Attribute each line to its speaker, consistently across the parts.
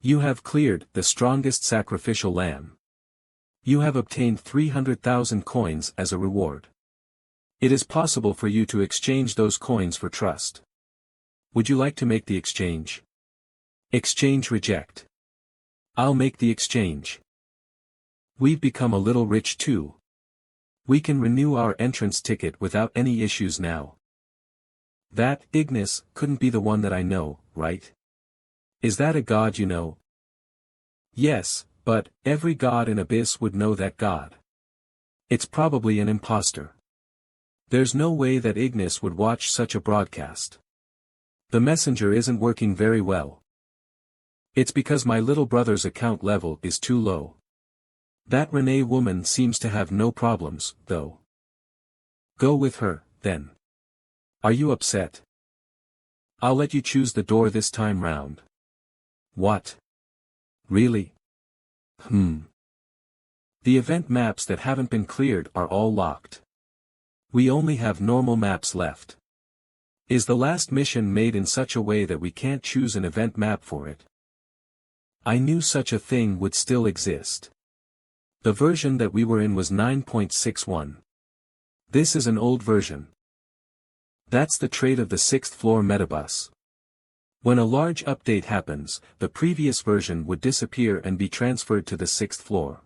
Speaker 1: You have cleared the strongest sacrificial lamb. You have obtained 300,000 coins as a reward. It is possible for you to exchange those coins for trust. Would you like to make the exchange? Exchange reject. I'll make the exchange. We've become a little rich too. We can renew our entrance ticket without any issues now. That Ignis couldn't be the one that I know, right? Is that a god you know? Yes, but every god in Abyss would know that god. It's probably an imposter. There's no way that Ignis would watch such a broadcast. The messenger isn't working very well. It's because my little brother's account level is too low. That Renee woman seems to have no problems, though. Go with her, then. Are you upset? I'll let you choose the door this time round. What? Really? The event maps that haven't been cleared are all locked. We only have normal maps left. Is the last mission made in such a way that we can't choose an event map for it? I knew such a thing would still exist. The version that we were in was 9.61. This is an old version. That's the trait of the 6th floor metabus. When a large update happens, the previous version would disappear and be transferred to the 6th floor.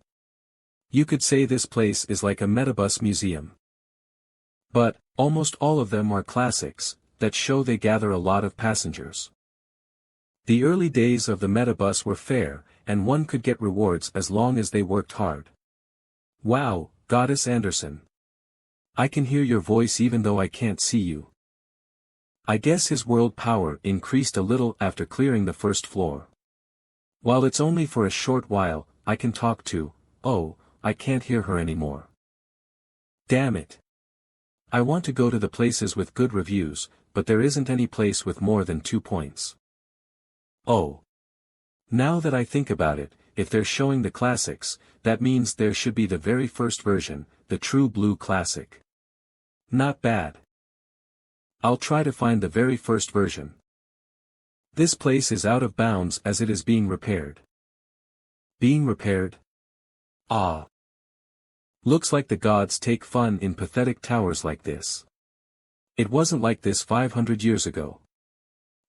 Speaker 1: You could say this place is like a metabus museum. But, almost all of them are classics, that show they gather a lot of passengers. The early days of the metabus were fair, and one could get rewards as long as they worked hard. Wow, Goddess Anderson. I can hear your voice even though I can't see you. I guess his world power increased a little after clearing the 1st floor. While it's only for a short while, I can talk to, oh, I can't hear her anymore. Damn it. I want to go to the places with good reviews, but there isn't any place with more than 2 points. Oh. Now that I think about it, if they're showing the classics, that means there should be the very first version, the true blue classic. Not bad. I'll try to find the very first version. This place is out of bounds as it is being repaired. Being repaired? Ah. Looks like the gods take fun in pathetic towers like this. It wasn't like this 500 years ago.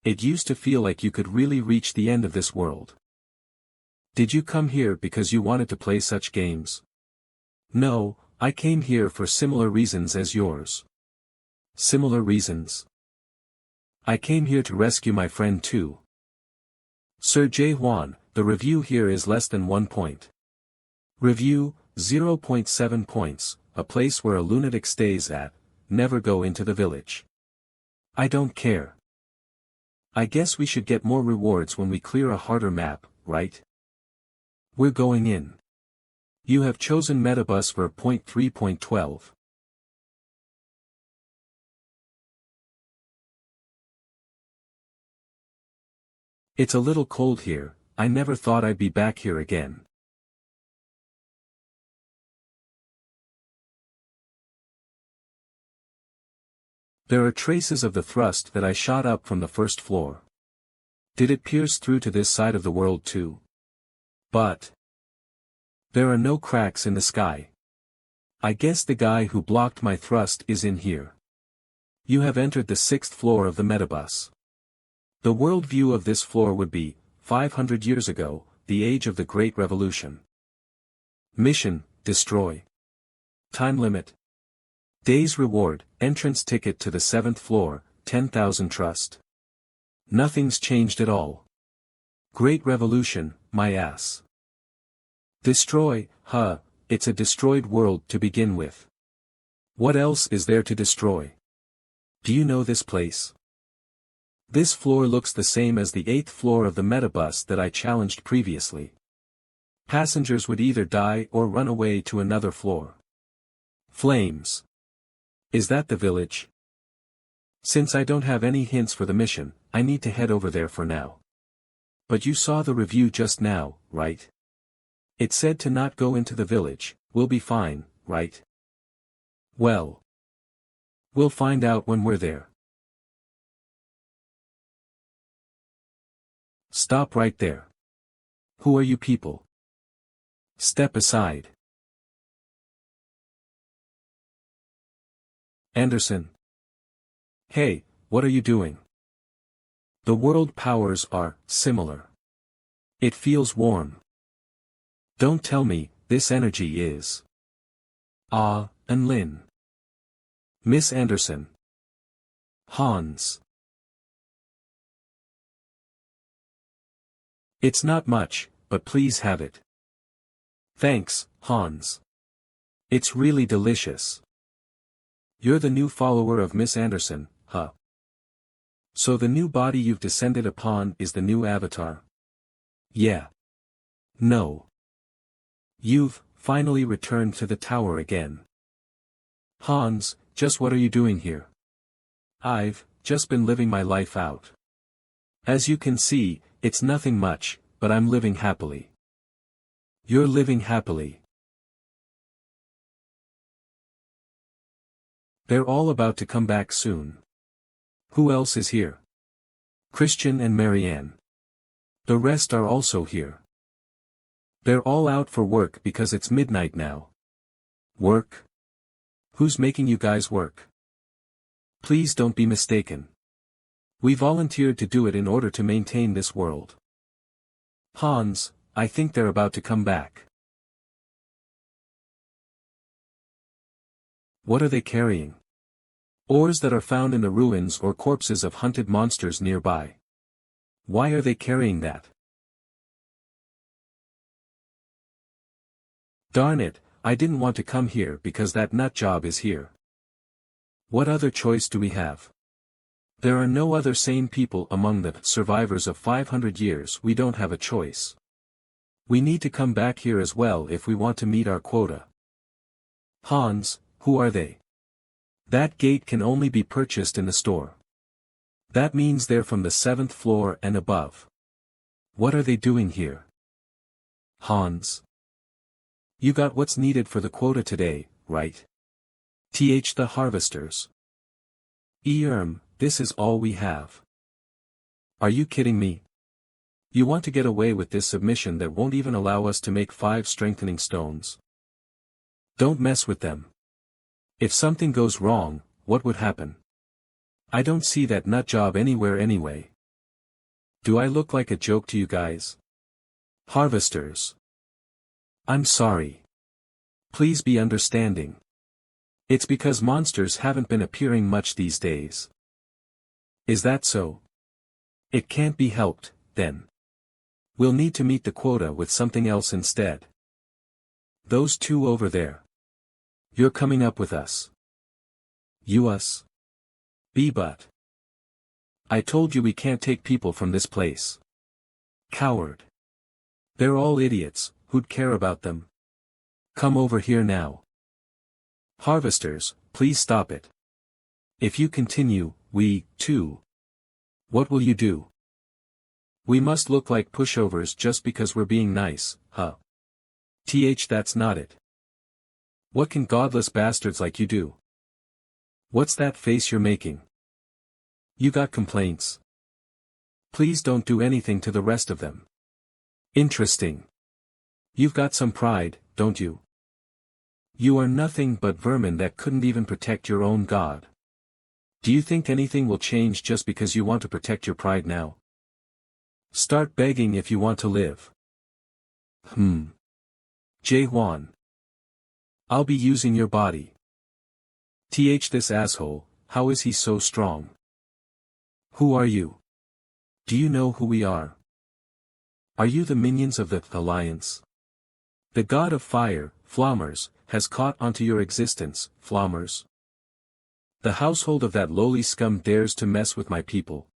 Speaker 1: It used to feel like you could really reach the end of this world. Did you come here because you wanted to play such games? No, I came here for similar reasons as yours. Similar reasons? I came here to rescue my friend too. Sir J. Juan, the review here is less than 1 point. Review, 0.7 points, a place where a lunatic stays at, never go into the village. I don't care. I guess we should get more rewards when we clear a harder map, right? We're going in. You have chosen Metabus for point 3.12. It's a little cold here, I never thought I'd be back here again. There are traces of the thrust that I shot up from the 1st floor. Did it pierce through to this side of the world too? But there are no cracks in the sky. I guess the guy who blocked my thrust is in here. You have entered the 6th floor of the Metabus. The world view of this floor would be, 500 years ago, the age of the Great Revolution. Mission, destroy. Time limit. Day's reward, entrance ticket to the 7th floor, 10,000 trust. Nothing's changed at all. Great Revolution, my ass. Destroy, it's a destroyed world to begin with. What else is there to destroy? Do you know this place? This floor looks the same as the 8th floor of the Metabus that I challenged previously. Passengers would either die or run away to another floor. Flames. Is that the village? Since I don't have any hints for the mission, I need to head over there for now. But you saw the review just now, right? It said to not go into the village. We'll be fine, right? Well. We'll find out when we're there. Stop right there. Who are you people? Step aside. Anderson. Hey, what are you doing? The world powers are similar. It feels warm. Don't tell me, this energy is. Ah, and Lynn. Miss Anderson. Hans. It's not much, but please have it. Thanks, Hans. It's really delicious. You're the new follower of Miss Anderson, huh? So the new body you've descended upon is the new avatar? Yeah. No. You've finally returned to the tower again. Hans, just what are you doing here? I've just been living my life out. As you can see, it's nothing much, but I'm living happily. You're living happily. They're all about to come back soon. Who else is here? Christian and Marianne. The rest are also here. They're all out for work because it's midnight now. Work? Who's making you guys work? Please don't be mistaken. We volunteered to do it in order to maintain this world. Hans, I think they're about to come back. What are they carrying? Ores that are found in the ruins or corpses of hunted monsters nearby. Why are they carrying that? Darn it, I didn't want to come here because that nut job is here. What other choice do we have? There are no other sane people among the survivors of 500 years. We don't have a choice. We need to come back here as well if we want to meet our quota. Hans, who are they? That gate can only be purchased in the store. That means they're from the 7th floor and above. What are they doing here? Hans. You got what's needed for the quota today, right? The harvesters. This is all we have. Are you kidding me? You want to get away with this submission that won't even allow us to make 5 strengthening stones? Don't mess with them. If something goes wrong, what would happen? I don't see that nut job anywhere anyway. Do I look like a joke to you guys? Harvesters. I'm sorry. Please be understanding. It's because monsters haven't been appearing much these days. Is that so? It can't be helped, then. We'll need to meet the quota with something else instead. Those two over there. You're coming up with us. You us? But. I told you we can't take people from this place. Coward. They're all idiots, who'd care about them? Come over here now. Harvesters, please stop it. If you continue, we, too. What will you do? We must look like pushovers just because we're being nice, huh? That's not it. What can godless bastards like you do? What's that face you're making? You got complaints? Please don't do anything to the rest of them. Interesting. You've got some pride, don't you? You are nothing but vermin that couldn't even protect your own god. Do you think anything will change just because you want to protect your pride now? Start begging if you want to live. Jae-hwan. I'll be using your body. This asshole, how is he so strong? Who are you? Do you know who we are? Are you the minions of the Alliance? The god of fire, Flammers, has caught onto your existence, Flammers. The household of that lowly scum dares to mess with my people.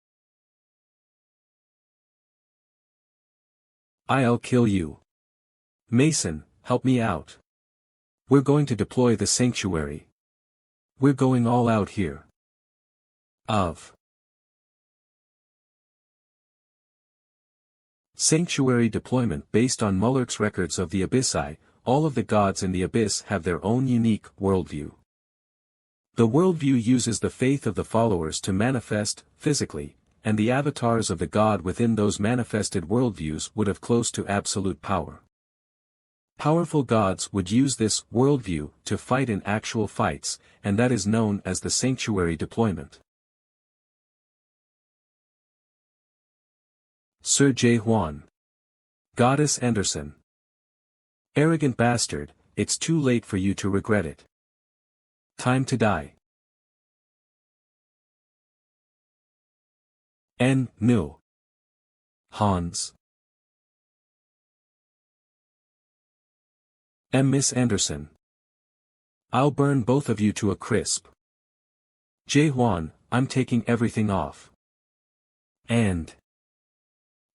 Speaker 1: I'll kill you. Mason, help me out. We're going to deploy the sanctuary. We're going all out here. Sanctuary deployment. Based on Mullerk's records of the Abyssai, all of the gods in the Abyss have their own unique worldview. The worldview uses the faith of the followers to manifest, physically, and the avatars of the god within those manifested worldviews would have close to absolute power. Powerful gods would use this worldview to fight in actual fights, and that is known as the sanctuary deployment. Sir J. Juan. Goddess Anderson. Arrogant bastard, it's too late for you to regret it. Time to die. N. No. Hans. M. Miss Anderson. I'll burn both of you to a crisp. J. Juan, I'm taking everything off. And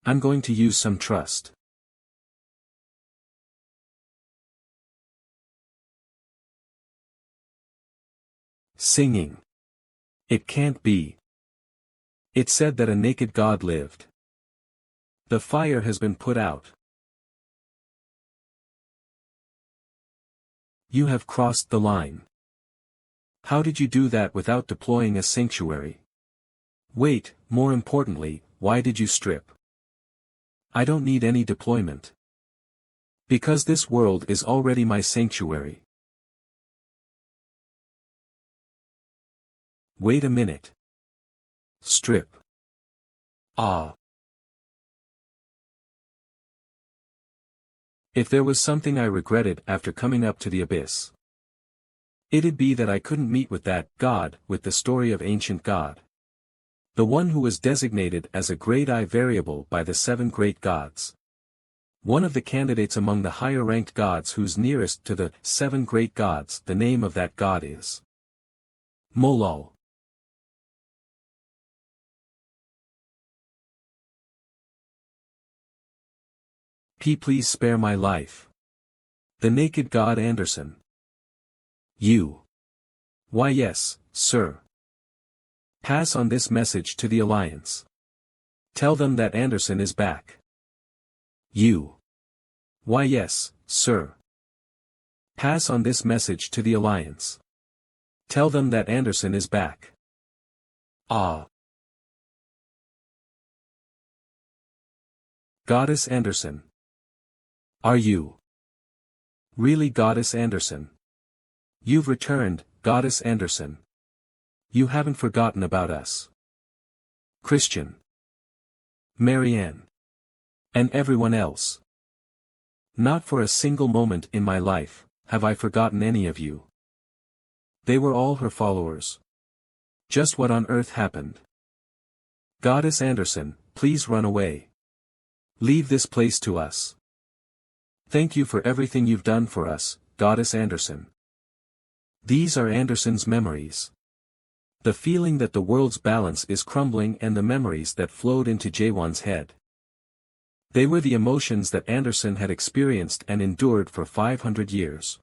Speaker 1: I'm going to use some trust. Singing. It can't be. It said that a naked god lived. The fire has been put out. You have crossed the line. How did you do that without deploying a sanctuary? Wait, more importantly, why did you strip? I don't need any deployment. Because this world is already my sanctuary. Wait a minute. Strip. Ah. If there was something I regretted after coming up to the abyss, it'd be that I couldn't meet with that God with the story of ancient God. The one who was designated as a great I variable by the 7 great gods. One of the candidates among the higher-ranked gods who's nearest to the 7 great gods, the name of that god is Molol. Please spare my life. The naked god Anderson. You. Why yes, sir. Pass on this message to the Alliance. Tell them that Anderson is back. You. Why yes, sir. Pass on this message to the Alliance. Tell them that Anderson is back. Ah. Goddess Anderson. Are you really Goddess Anderson? You've returned, Goddess Anderson. You haven't forgotten about us. Christian. Marianne. And everyone else. Not for a single moment in my life have I forgotten any of you. They were all her followers. Just what on earth happened? Goddess Anderson, please run away. Leave this place to us. Thank you for everything you've done for us, Goddess Anderson. These are Anderson's memories. The feeling that the world's balance is crumbling and the memories that flowed into Jaewon's head. They were the emotions that Anderson had experienced and endured for 500 years.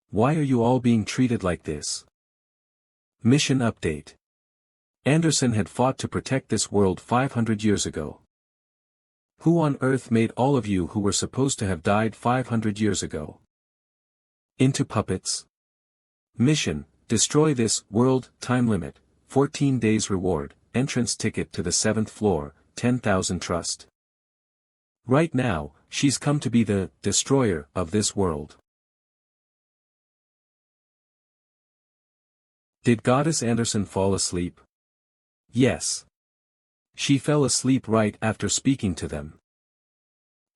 Speaker 1: Why are you all being treated like this? Mission update. Anderson had fought to protect this world 500 years ago. Who on earth made all of you who were supposed to have died 500 years ago? Into puppets? Mission, destroy this world, time limit, 14 days reward, entrance ticket to the 7th floor, 10,000 trust. Right now, she's come to be the destroyer of this world. Did Goddess Anderson fall asleep? Yes. She fell asleep right after speaking to them.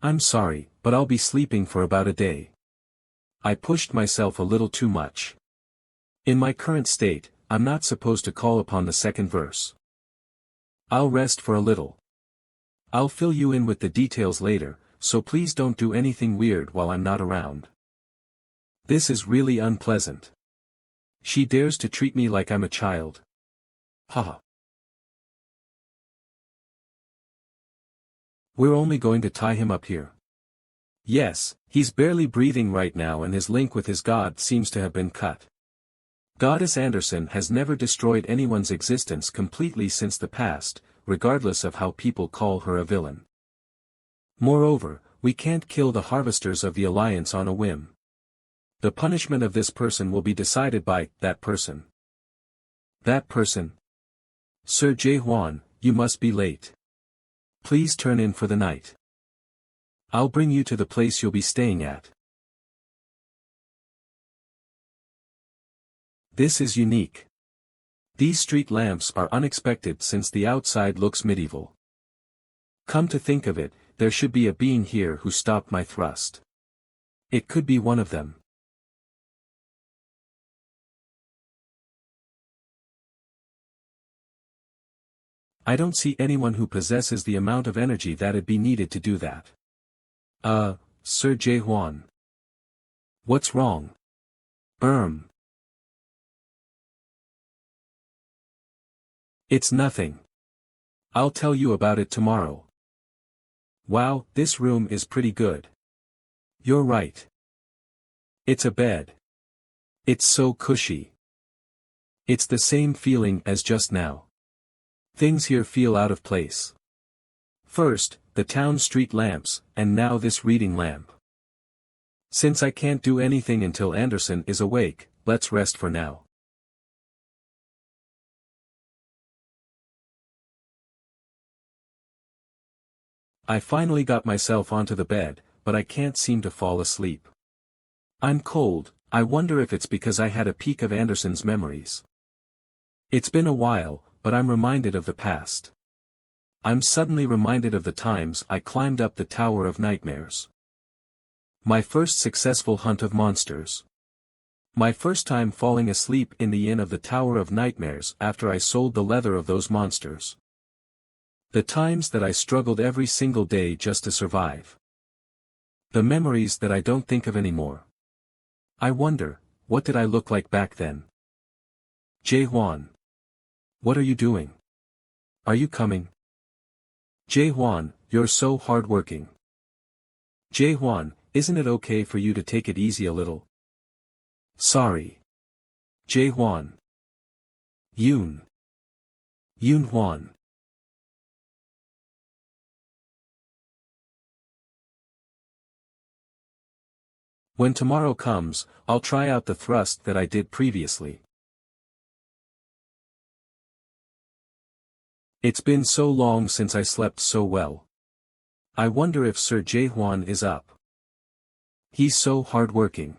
Speaker 1: I'm sorry, but I'll be sleeping for about a day. I pushed myself a little too much. In my current state, I'm not supposed to call upon the second verse. I'll rest for a little. I'll fill you in with the details later, so please don't do anything weird while I'm not around. This is really unpleasant. She dares to treat me like I'm a child. Haha. We're only going to tie him up here. Yes, he's barely breathing right now and his link with his god seems to have been cut. Goddess Anderson has never destroyed anyone's existence completely since the past, regardless of how people call her a villain. Moreover, we can't kill the harvesters of the Alliance on a whim. The punishment of this person will be decided by that person. That person? Sir Jae-hwan, you must be late. Please turn in for the night. I'll bring you to the place you'll be staying at. This is unique. These street lamps are unexpected since the outside looks medieval. Come to think of it, there should be a being here who stopped my thrust. It could be one of them. I don't see anyone who possesses the amount of energy that'd be needed to do that. Sir J. Juan. What's wrong? It's nothing. I'll tell you about it tomorrow. Wow, this room is pretty good. You're right. It's a bed. It's so cushy. It's the same feeling as just now. Things here feel out of place. First, the town street lamps, and now this reading lamp. Since I can't do anything until Anderson is awake, let's rest for now. I finally got myself onto the bed, but I can't seem to fall asleep. I'm cold. I wonder if it's because I had a peek of Anderson's memories. It's been a while, but I'm reminded of the past. I'm suddenly reminded of the times I climbed up the Tower of Nightmares. My first successful hunt of monsters. My first time falling asleep in the inn of the Tower of Nightmares after I sold the leather of those monsters. The times that I struggled every single day just to survive. The memories that I don't think of anymore. I wonder, what did I look like back then? J. Juan. What are you doing? Are you coming? J. Juan, you're so hardworking. J. Juan, isn't it okay for you to take it easy a little? Sorry. J. Juan. Yun Juan. When tomorrow comes, I'll try out the thrust that I did previously. It's been so long since I slept so well. I wonder if Sir J. Juan is up. He's so hardworking.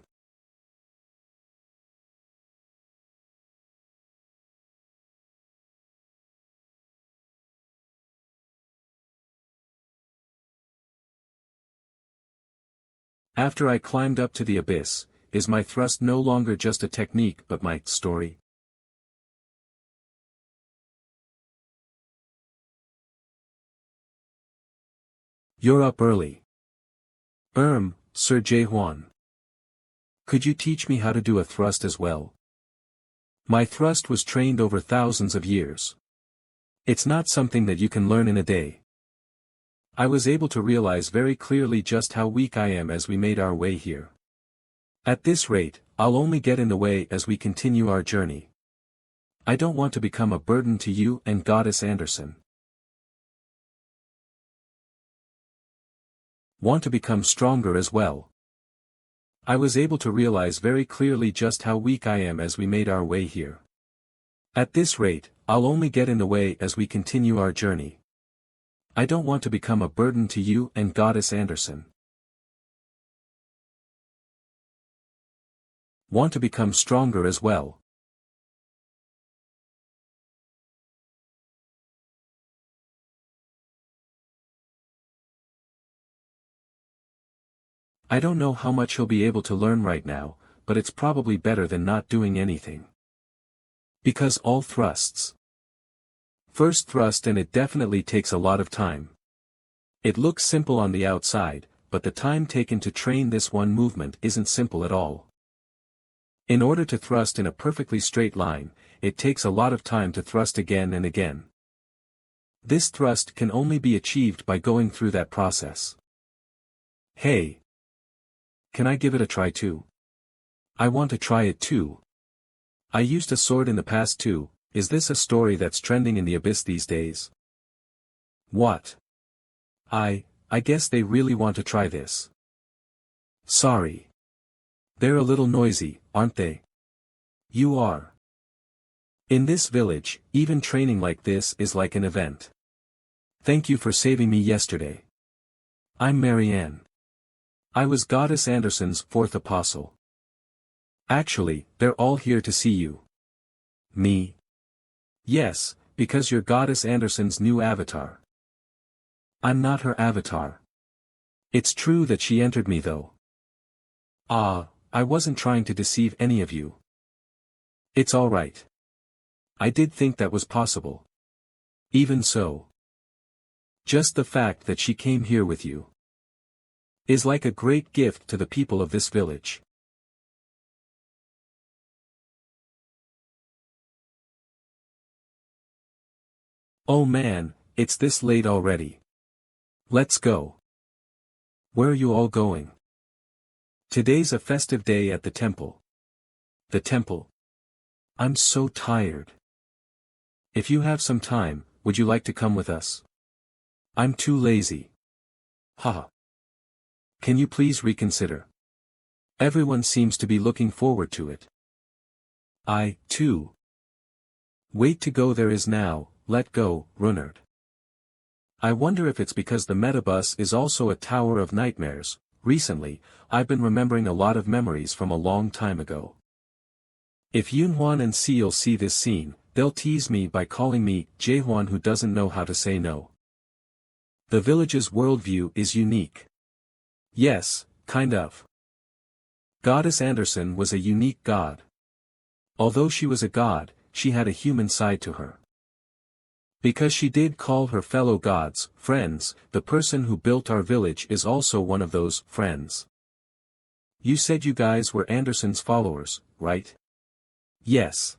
Speaker 1: After I climbed up to the abyss, is my thrust no longer just a technique but my story? You're up early. Sir J. Juan. Could you teach me how to do a thrust as well? My thrust was trained over thousands of years. It's not something that you can learn in a day. I was able to realize very clearly just how weak I am as we made our way here. At this rate, I'll only get in the way as we continue our journey. I don't want to become a burden to you and Goddess Anderson. Want to become stronger as well. I was able to realize very clearly just how weak I am as we made our way here. At this rate, I'll only get in the way as we continue our journey. I don't want to become a burden to you and Goddess Anderson. Want to become stronger as well. I don't know how much he'll be able to learn right now, but it's probably better than not doing anything. Because all thrusts. First thrust, and it definitely takes a lot of time. It looks simple on the outside, but the time taken to train this one movement isn't simple at all. In order to thrust in a perfectly straight line, it takes a lot of time to thrust again and again. This thrust can only be achieved by going through that process. Hey! Can I give it a try too? I want to try it too. I used a sword in the past too. Is this a story that's trending in the abyss these days? What? I guess they really want to try this. Sorry. They're a little noisy, aren't they? You are. In this village, even training like this is like an event. Thank you for saving me yesterday. I'm Marianne. I was Goddess Anderson's fourth apostle. Actually, they're all here to see you. Me? Yes, because you're Goddess Anderson's new avatar. I'm not her avatar. It's true that she entered me though. I wasn't trying to deceive any of you. It's alright. I did think that was possible. Even so. Just the fact that she came here with you is like a great gift to the people of this village. Oh man, it's this late already. Let's go. Where are you all going? Today's a festive day at the temple. The temple? I'm so tired. If you have some time, would you like to come with us? I'm too lazy. Haha. Can you please reconsider? Everyone seems to be looking forward to it. I, too. Wait to go there is now, let go, Runard. I wonder if it's because the metabus is also a tower of nightmares. Recently, I've been remembering a lot of memories from a long time ago. If Yunhuan and Seal see this scene, they'll tease me by calling me Jaehuan who doesn't know how to say no. The village's worldview is unique. Yes, kind of. Goddess Anderson was a unique god. Although she was a god, she had a human side to her. Because she did call her fellow gods friends, the person who built our village is also one of those friends. You said you guys were Anderson's followers, right? Yes.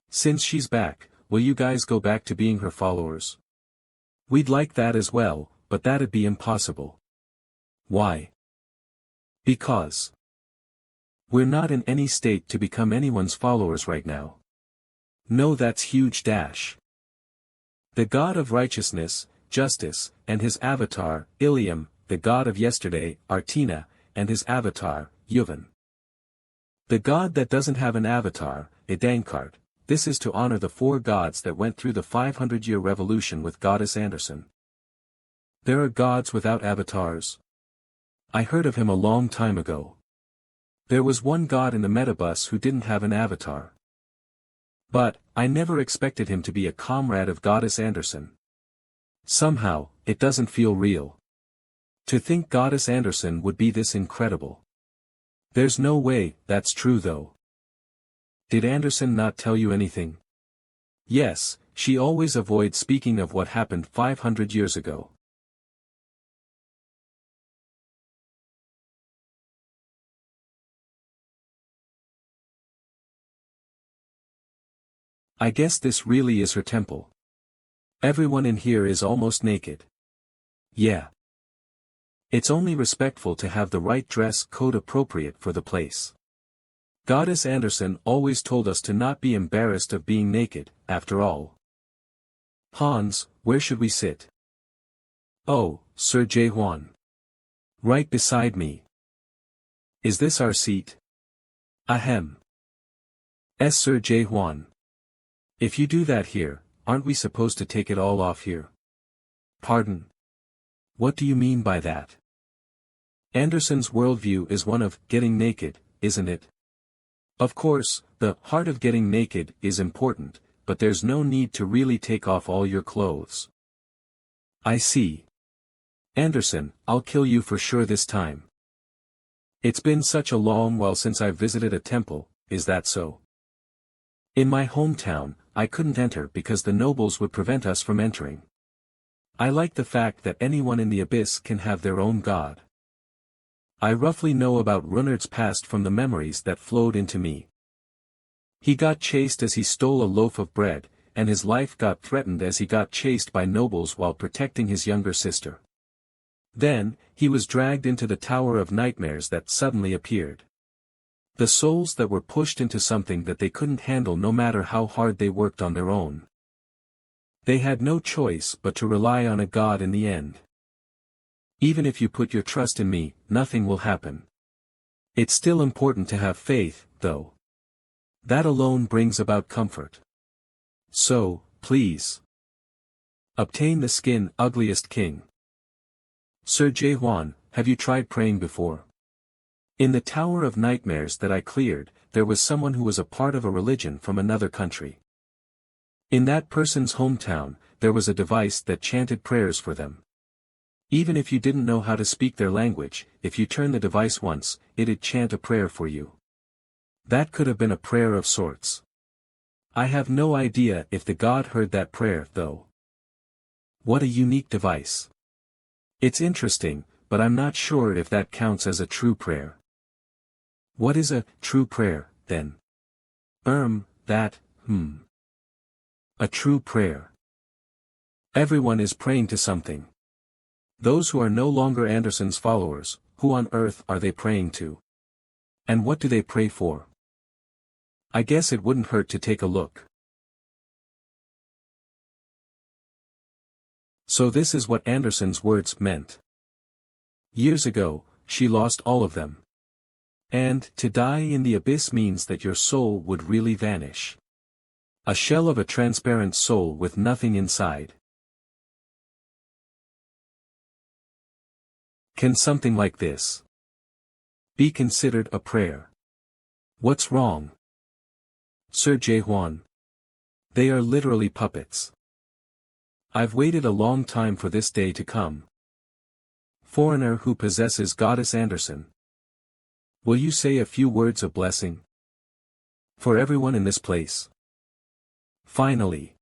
Speaker 1: Since she's back, will you guys go back to being her followers? We'd like that as well, but that'd be impossible. Why? Because we're not in any state to become anyone's followers right now. No, that's huge dash. The god of righteousness, justice, and his avatar, Ilium, the god of yesterday, Artina, and his avatar, Yuvan. The god that doesn't have an avatar, Idankart. This is to honor the four gods that went through the 500-year revolution with Goddess Anderson. There are gods without avatars. I heard of him a long time ago. There was one god in the metabus who didn't have an avatar. But, I never expected him to be a comrade of Goddess Anderson. Somehow, it doesn't feel real. To think Goddess Anderson would be this incredible. There's no way, that's true though. Did Anderson not tell you anything? Yes, she always avoids speaking of what happened 500 years ago. I guess this really is her temple. Everyone in here is almost naked. Yeah. It's only respectful to have the right dress code appropriate for the place. Goddess Anderson always told us to not be embarrassed of being naked, after all. Hans, where should we sit? Oh, Sir Jaehuan. Right beside me. Is this our seat? Ahem. Sir Jaehuan. If you do that here, aren't we supposed to take it all off here? Pardon? What do you mean by that? Anderson's worldview is one of getting naked, isn't it? Of course, the heart of getting naked is important, but there's no need to really take off all your clothes. I see. Anderson, I'll kill you for sure this time. It's been such a long while since I've visited a temple, is that so? In my hometown, I couldn't enter because the nobles would prevent us from entering. I like the fact that anyone in the abyss can have their own god. I roughly know about Runard's past from the memories that flowed into me. He got chased as he stole a loaf of bread, and his life got threatened as he got chased by nobles while protecting his younger sister. Then, he was dragged into the Tower of Nightmares that suddenly appeared. The souls that were pushed into something that they couldn't handle no matter how hard they worked on their own. They had no choice but to rely on a god in the end. Even if you put your trust in me, nothing will happen. It's still important to have faith, though. That alone brings about comfort. So, please. Obtain the skin, ugliest king. Sir J. Juan, have you tried praying before? In the Tower of Nightmares that I cleared, there was someone who was a part of a religion from another country. In that person's hometown, there was a device that chanted prayers for them. Even if you didn't know how to speak their language, if you turn the device once, it'd chant a prayer for you. That could have been a prayer of sorts. I have no idea if the god heard that prayer, though. What a unique device. It's interesting, but I'm not sure if that counts as a true prayer. What is a true prayer, then? A true prayer. Everyone is praying to something. Those who are no longer Anderson's followers, who on earth are they praying to? And what do they pray for? I guess it wouldn't hurt to take a look. So this is what Anderson's words meant. Years ago, she lost all of them. And to die in the abyss means that your soul would really vanish. A shell of a transparent soul with nothing inside. Can something like this be considered a prayer? What's wrong? Sir J. Juan. They are literally puppets. I've waited a long time for this day to come. Foreigner who possesses Goddess Anderson. Will you say a few words of blessing? For everyone in this place. Finally.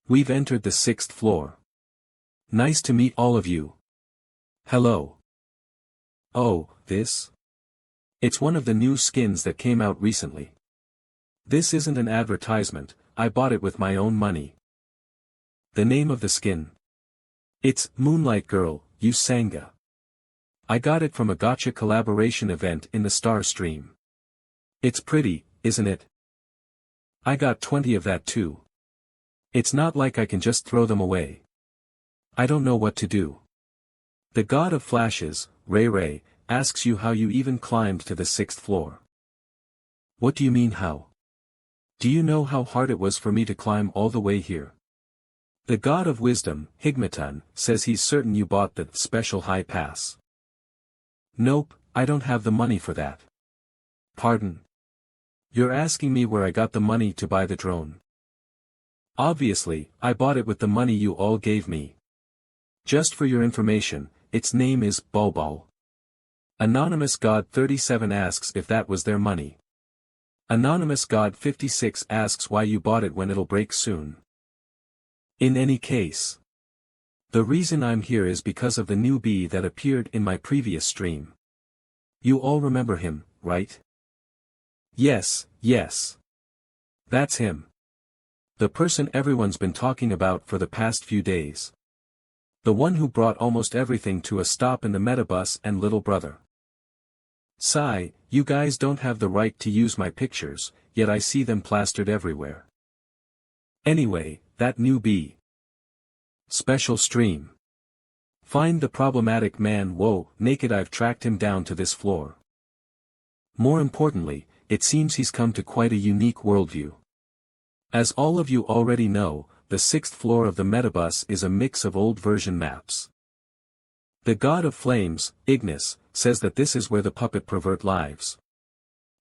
Speaker 1: We've entered the 6th floor. Nice to meet all of you. Hello. Oh, this? It's one of the new skins that came out recently. This isn't an advertisement, I bought it with my own money. The name of the skin? It's Moonlight Girl, Usanga. I got it from a gacha collaboration event in the Star Stream. It's pretty, isn't it? I got 20 of that too. It's not like I can just throw them away. I don't know what to do. The god of flashes, Ray, asks you how you even climbed to the 6th floor. What do you mean how? Do you know how hard it was for me to climb all the way here? The god of wisdom, Higmatan, says he's certain you bought the special high pass. Nope, I don't have the money for that. Pardon? You're asking me where I got the money to buy the drone. Obviously, I bought it with the money you all gave me. Just for your information, its name is Bulbul. Anonymous God 37 asks if that was their money. Anonymous God 56 asks why you bought it when it'll break soon. In any case. The reason I'm here is because of the newbie that appeared in my previous stream. You all remember him, right? Yes. That's him. The person everyone's been talking about for the past few days. The one who brought almost everything to a stop in the metabus and little brother. Sigh, you guys don't have the right to use my pictures, yet I see them plastered everywhere. Anyway, that newbie. Special stream. Find the problematic man. Whoa, naked. I've tracked him down to this floor. More importantly, it seems he's come to quite a unique worldview. As all of you already know, the 6th floor of the metabus is a mix of old version maps. The god of flames, Ignis, says that this is where the puppet pervert lives.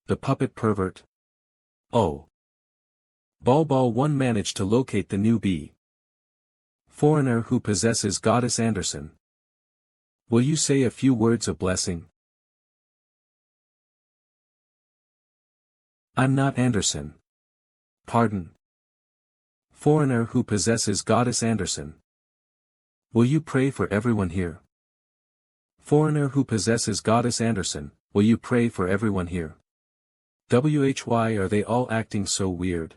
Speaker 1: The puppet pervert? Oh. Bulbul 1 managed to locate the newbie. Foreigner who possesses Goddess Anderson. Will you say a few words of blessing? I'm not Anderson. Pardon. Foreigner who possesses Goddess Anderson. Will you pray for everyone here? Foreigner who possesses Goddess Anderson, will you pray for everyone here? Why are they all acting so weird?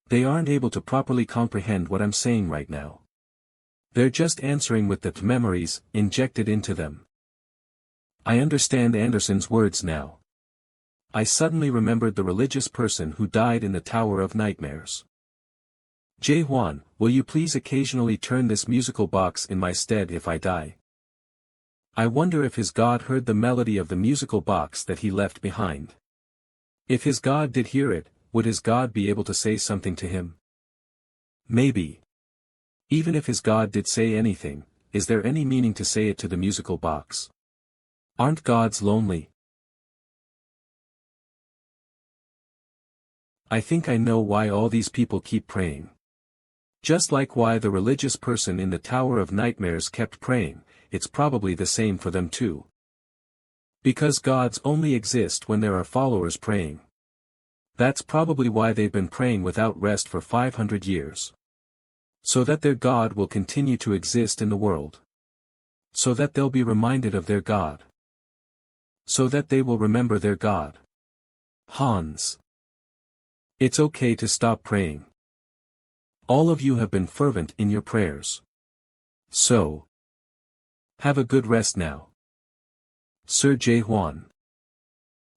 Speaker 1: They aren't able to properly comprehend what I'm saying right now. They're just answering with the memories injected into them. I understand Anderson's words now. I suddenly remembered the religious person who died in the Tower of Nightmares. J. Juan, will you please occasionally turn this musical box in my stead if I die? I wonder if his god heard the melody of the musical box that he left behind. If his god did hear it, would his god be able to say something to him? Maybe. Even if his God did say anything, is there any meaning to say it to the musical box? Aren't gods lonely? I think I know why all these people keep praying. Just like why the religious person in the Tower of Nightmares kept praying, it's probably the same for them too. Because gods only exist when there are followers praying. That's probably why they've been praying without rest for 500 years. So that their God will continue to exist in the world. So that they'll be reminded of their God. So that they will remember their God. Hans. It's okay to stop praying. All of you have been fervent in your prayers. So, have a good rest now. Sir J. Juan.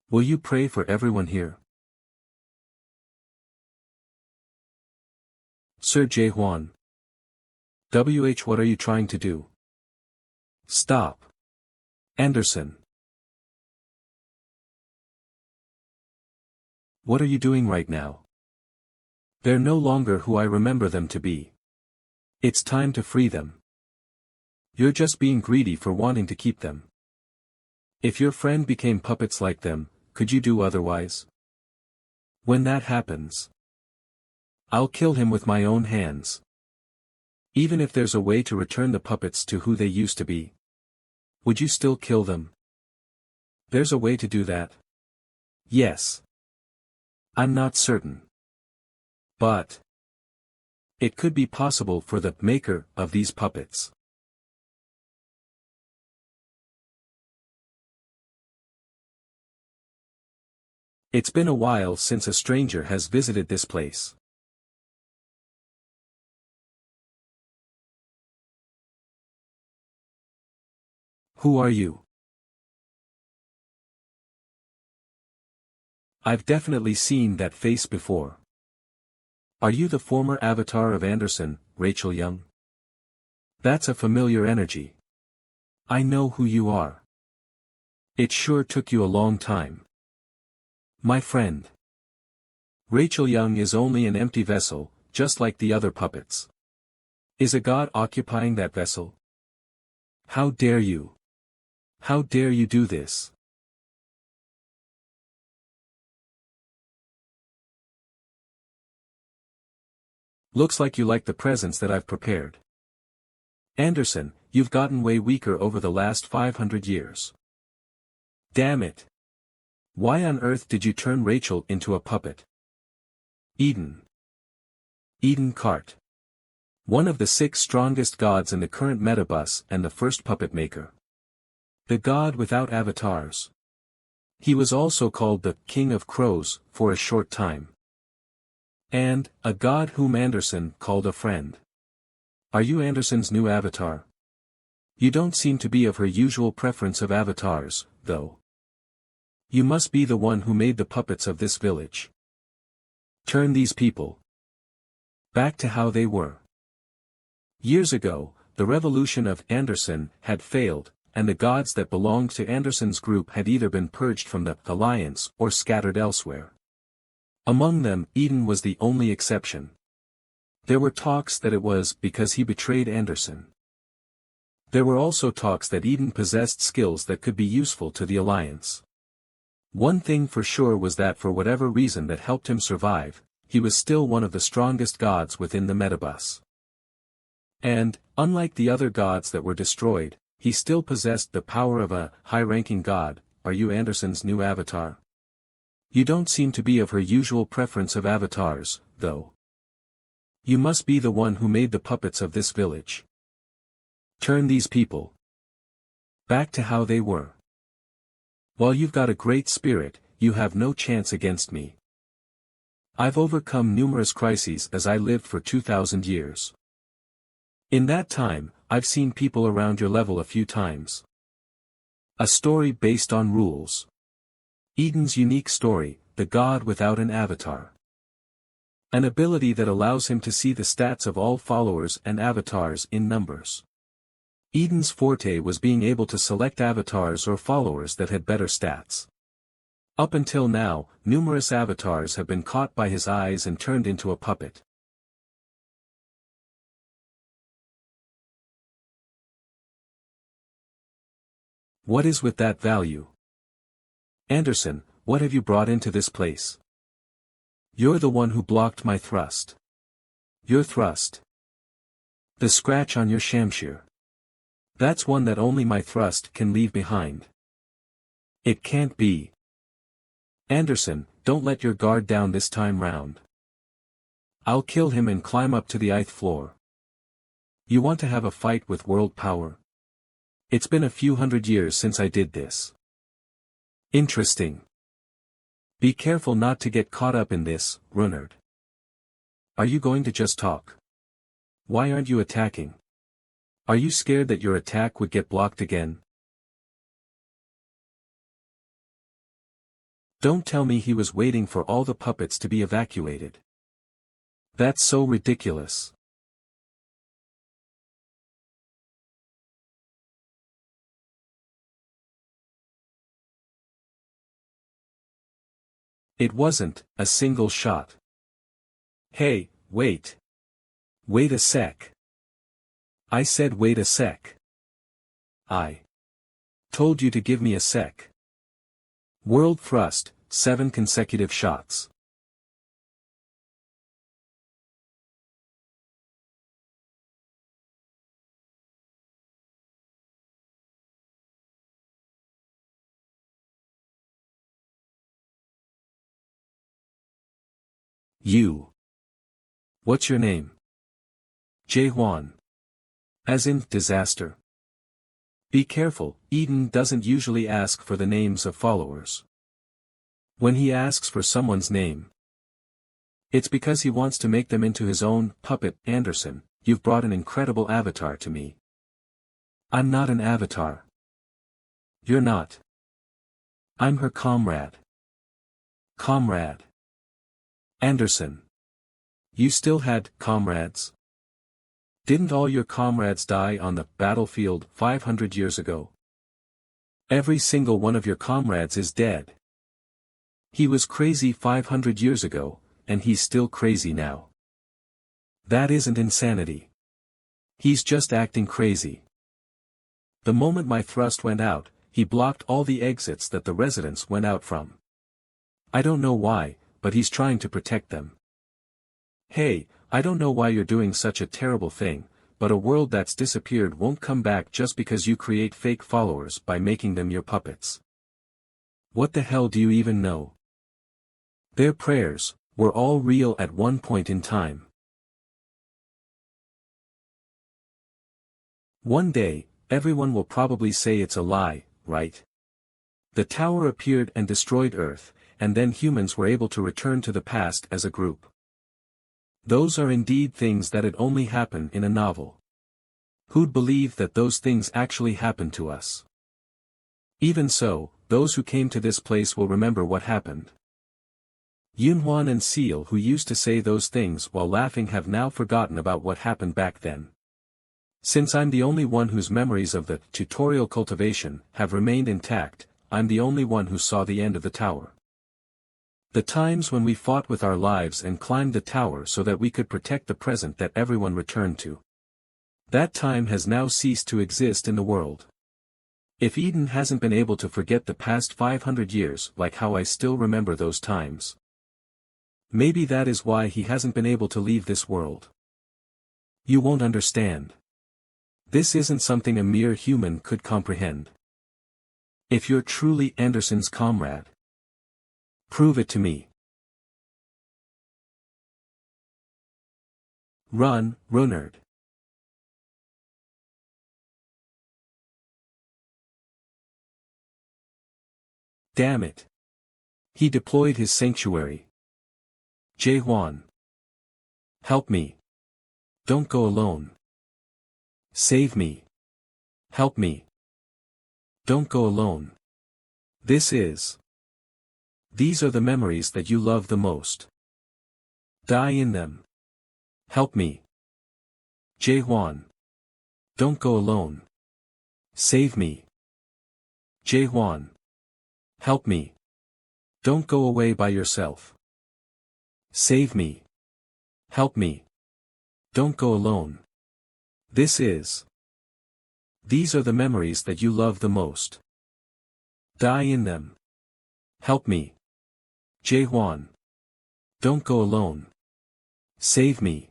Speaker 1: Will you pray for everyone here? Sir J. Juan. What are you trying to do? Stop. Anderson. What are you doing right now? They're no longer who I remember them to be. It's time to free them. You're just being greedy for wanting to keep them. If your friend became puppets like them, could you do otherwise? When that happens, I'll kill him with my own hands. Even if there's a way to return the puppets to who they used to be. Would you still kill them? There's a way to do that. Yes. I'm not certain. But it could be possible for the maker of these puppets. It's been a while since a stranger has visited this place. Who are you? I've definitely seen that face before. Are you the former avatar of Anderson, Rachel Young? That's a familiar energy. I know who you are. It sure took you a long time. My friend. Rachel Young is only an empty vessel, just like the other puppets. Is a god occupying that vessel? How dare you? How dare you do this? Looks like you like the presents that I've prepared. Anderson, you've gotten way weaker over the last 500 years. Damn it. Why on earth did you turn Rachel into a puppet? Eden. Eden Cart. One of the 6 strongest gods in the current metabus and the first puppet maker. The god without avatars. He was also called the King of Crows for a short time. And, a god whom Anderson called a friend. Are you Anderson's new avatar? You don't seem to be of her usual preference of avatars, though. You must be the one who made the puppets of this village. Turn these people back to how they were. Years ago, the revolution of Anderson had failed, and the gods that belonged to Anderson's group had either been purged from the Alliance or scattered elsewhere. Among them, Eden was the only exception. There were talks that it was because he betrayed Anderson. There were also talks that Eden possessed skills that could be useful to the Alliance. One thing for sure was that for whatever reason that helped him survive, he was still one of the strongest gods within the metabus. And, unlike the other gods that were destroyed, he still possessed the power of a high-ranking god. Are you Anderson's new avatar? You don't seem to be of her usual preference of avatars, though. You must be the one who made the puppets of this village. Turn these people back to how they were. While you've got a great spirit, you have no chance against me. I've overcome numerous crises as I lived for 2,000 years. In that time, I've seen people around your level a few times. A story based on rules. Eden's unique story, the god without an avatar. An ability that allows him to see the stats of all followers and avatars in numbers. Eden's forte was being able to select avatars or followers that had better stats. Up until now, numerous avatars have been caught by his eyes and turned into a puppet. What is with that value? Anderson, what have you brought into this place? You're the one who blocked my thrust. Your thrust. The scratch on your shamshir. That's one that only my thrust can leave behind. It can't be. Anderson, don't let your guard down this time round. I'll kill him and climb up to the 8th floor. You want to have a fight with world power? It's been a few hundred years since I did this. Interesting. Be careful not to get caught up in this, Runard. Are you going to just talk? Why aren't you attacking? Are you scared that your attack would get blocked again? Don't tell me he was waiting for all the puppets to be evacuated. That's so ridiculous. It wasn't a single shot. Hey, wait. Wait a sec. I said wait a sec. I told you to give me a sec. World thrust, 7 consecutive shots. You. What's your name? Jae-hwan. As in, disaster. Be careful, Eden doesn't usually ask for the names of followers. When he asks for someone's name, it's because he wants to make them into his own puppet. Anderson, you've brought an incredible avatar to me. I'm not an avatar. You're not. I'm her comrade. Comrade. Anderson. You still had comrades? Didn't all your comrades die on the battlefield 500 years ago? Every single one of your comrades is dead. He was crazy 500 years ago, and he's still crazy now. That isn't insanity. He's just acting crazy. The moment my thrust went out, he blocked all the exits that the residents went out from. I don't know why, but he's trying to protect them. Hey, I don't know why you're doing such a terrible thing, but a world that's disappeared won't come back just because you create fake followers by making them your puppets. What the hell do you even know? Their prayers were all real at one point in time. One day, everyone will probably say it's a lie, right? The tower appeared and destroyed Earth, and then humans were able to return to the past as a group. Those are indeed things that'd only happen in a novel. Who'd believe that those things actually happened to us? Even so, those who came to this place will remember what happened. Yunhwan and Seal, who used to say those things while laughing, have now forgotten about what happened back then. Since I'm the only one whose memories of the tutorial cultivation have remained intact, I'm the only one who saw the end of the tower. The times when we fought with our lives and climbed the tower so that we could protect the present that everyone returned to. That time has now ceased to exist in the world. If Eden hasn't been able to forget the past 500 years like how I still remember those times, maybe that is why he hasn't been able to leave this world. You won't understand. This isn't something a mere human could comprehend. If you're truly Anderson's comrade, prove it to me. Run, Runard. Damn it. He deployed his sanctuary. Jae-hwan. Help me. Don't go alone. Save me. Help me. Don't go alone. These are the memories that you love the most. Die in them. Help me. Jae-hwan. Don't go alone. Save me. Jae-hwan. Help me. Don't go away by yourself. Save me. Help me. Don't go alone. These are the memories that you love the most. Die in them. Help me. Jae-hwan. Don't go alone. Save me.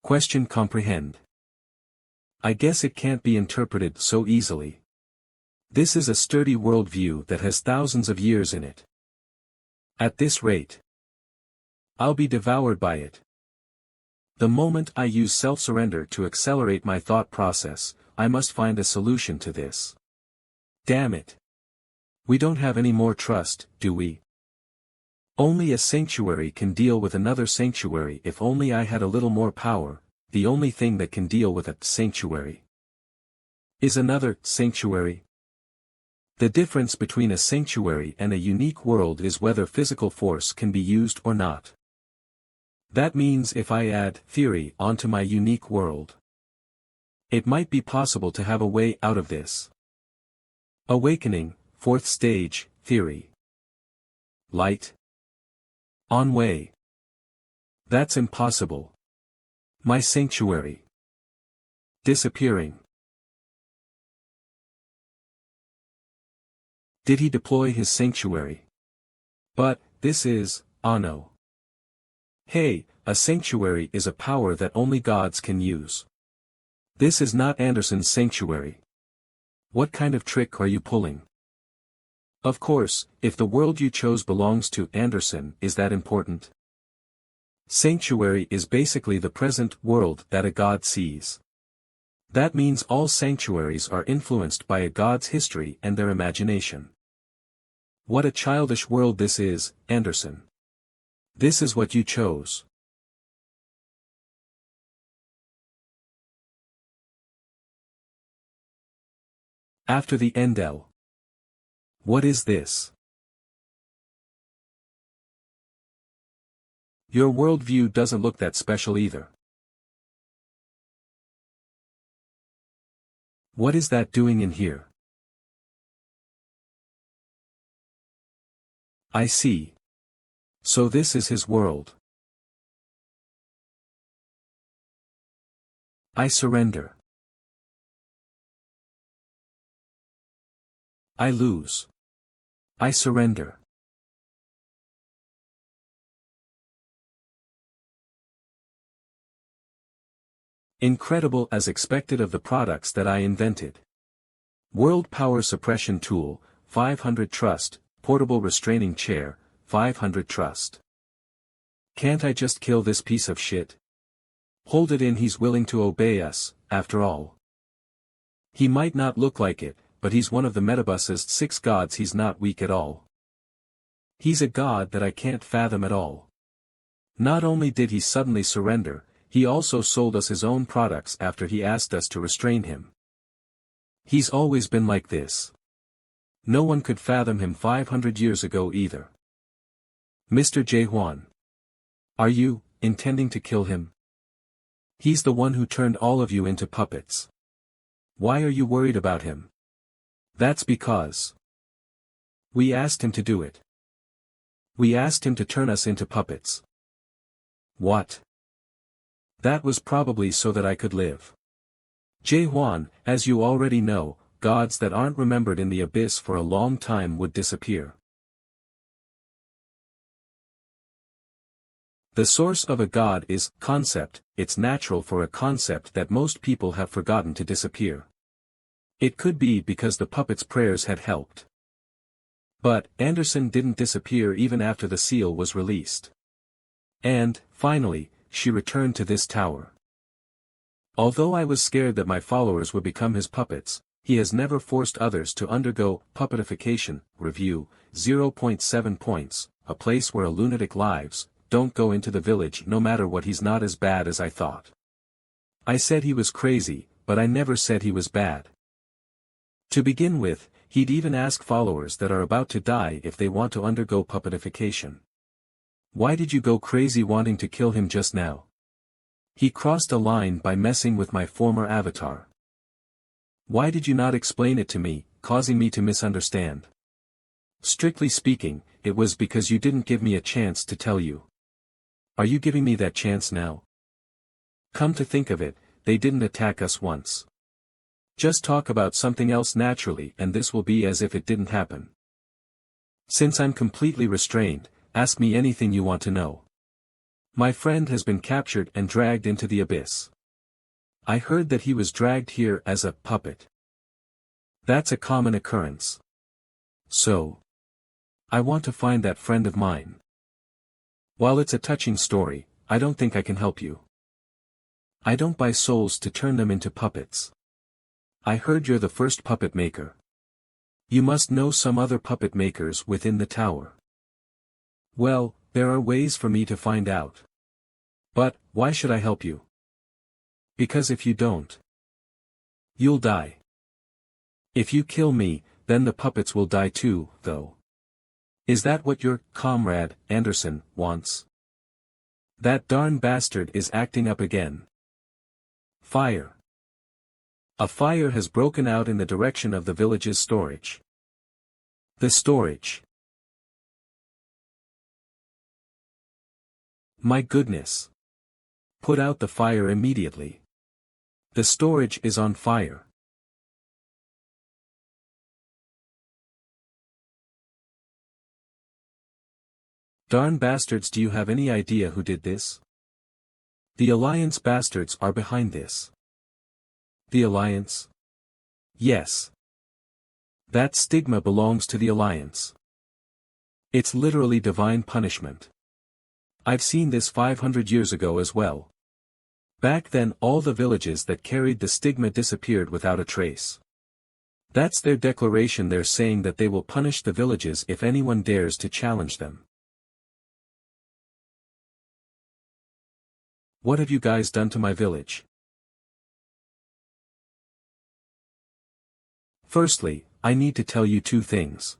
Speaker 1: Question comprehend. I guess it can't be interpreted so easily. This is a sturdy worldview that has thousands of years in it. At this rate, I'll be devoured by it. The moment I use self-surrender to accelerate my thought process, I must find a solution to this. Damn it. We don't have any more trust, do we? Only a sanctuary can deal with another sanctuary. If only I had a little more power, the only thing that can deal with a sanctuary is another sanctuary. The difference between a sanctuary and a unique world is whether physical force can be used or not. That means if I add theory onto my unique world, it might be possible to have a way out of this. Awakening, fourth stage, theory. Light. On way. That's impossible. My sanctuary. Disappearing. Did he deploy his sanctuary? But, this is, no. Hey, a sanctuary is a power that only gods can use. This is not Anderson's sanctuary. What kind of trick are you pulling? Of course, if the world you chose belongs to Anderson, is that important? Sanctuary is basically the present world that a god sees. That means all sanctuaries are influenced by a god's history and their imagination. What a childish world this is, Anderson. This is what you chose. After the Endel. What is this? Your worldview doesn't look that special either. What is that doing in here? I see. So this is his world. I surrender. I lose. I surrender. Incredible as expected of the products that I invented. World Power Suppression Tool, 500 Trust, Portable Restraining Chair, 500 Trust. Can't I just kill this piece of shit? Hold it in, he's willing to obey us, after all. He might not look like it, but he's one of the Metabus's 6 gods. He's not weak at all. He's a god that I can't fathom at all. Not only did he suddenly surrender, he also sold us his own products after he asked us to restrain him. He's always been like this. No one could fathom him 500 years ago either. Mr. Jae-hwan. Are you intending to kill him? He's the one who turned all of you into puppets. Why are you worried about him? That's because we asked him to do it. We asked him to turn us into puppets. What? That was probably so that I could live. Jae-hwan, as you already know, gods that aren't remembered in the abyss for a long time would disappear. The source of a god is concept. It's natural for a concept that most people have forgotten to disappear. It could be because the puppet's prayers had helped. But Anderson didn't disappear even after the seal was released. And, finally, she returned to this tower. Although I was scared that my followers would become his puppets, he has never forced others to undergo puppetification. Review, 0.7 points, a place where a lunatic lives. Don't go into the village. No matter what, he's not as bad as I thought. I said he was crazy, but I never said he was bad. To begin with, he'd even ask followers that are about to die if they want to undergo puppetification. Why did you go crazy wanting to kill him just now? He crossed a line by messing with my former avatar. Why did you not explain it to me, causing me to misunderstand? Strictly speaking, it was because you didn't give me a chance to tell you. Are you giving me that chance now? Come to think of it, they didn't attack us once. Just talk about something else naturally and this will be as if it didn't happen. Since I'm completely restrained, ask me anything you want to know. My friend has been captured and dragged into the abyss. I heard that he was dragged here as a puppet. That's a common occurrence. So, I want to find that friend of mine. While it's a touching story, I don't think I can help you. I don't buy souls to turn them into puppets. I heard you're the first puppet maker. You must know some other puppet makers within the tower. Well, there are ways for me to find out. But, why should I help you? Because if you don't, you'll die. If you kill me, then the puppets will die too, though. Is that what your comrade, Anderson, wants? That darn bastard is acting up again. Fire. A fire has broken out in the direction of the village's storage. The storage. My goodness. Put out the fire immediately. The storage is on fire. Darn bastards, do you have any idea who did this? The Alliance bastards are behind this. The Alliance? Yes. That stigma belongs to the Alliance. It's literally divine punishment. I've seen this 500 years ago as well. Back then all the villages that carried the stigma disappeared without a trace. That's their declaration. They're saying that they will punish the villages if anyone dares to challenge them. What have you guys done to my village? Firstly, I need to tell you two things.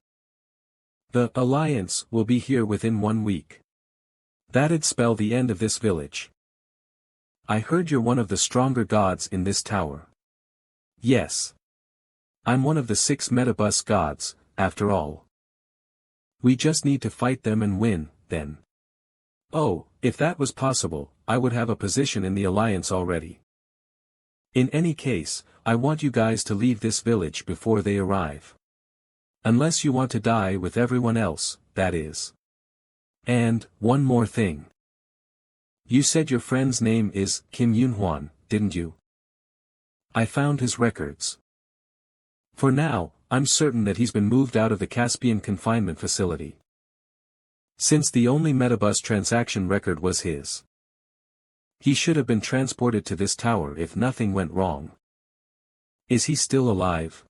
Speaker 1: The Alliance will be here within 1 week. That'd spell the end of this village. I heard you're one of the stronger gods in this tower. Yes. I'm one of the 6 metabus gods, after all. We just need to fight them and win, then. Oh, if that was possible, I would have a position in the Alliance already. In any case, I want you guys to leave this village before they arrive. Unless you want to die with everyone else, that is. And, one more thing. You said your friend's name is Kim Yunhwan, didn't you? I found his records. For now, I'm certain that he's been moved out of the Caspian confinement facility. Since the only metabus transaction record was his. He should have been transported to this tower if nothing went wrong. Is he still alive?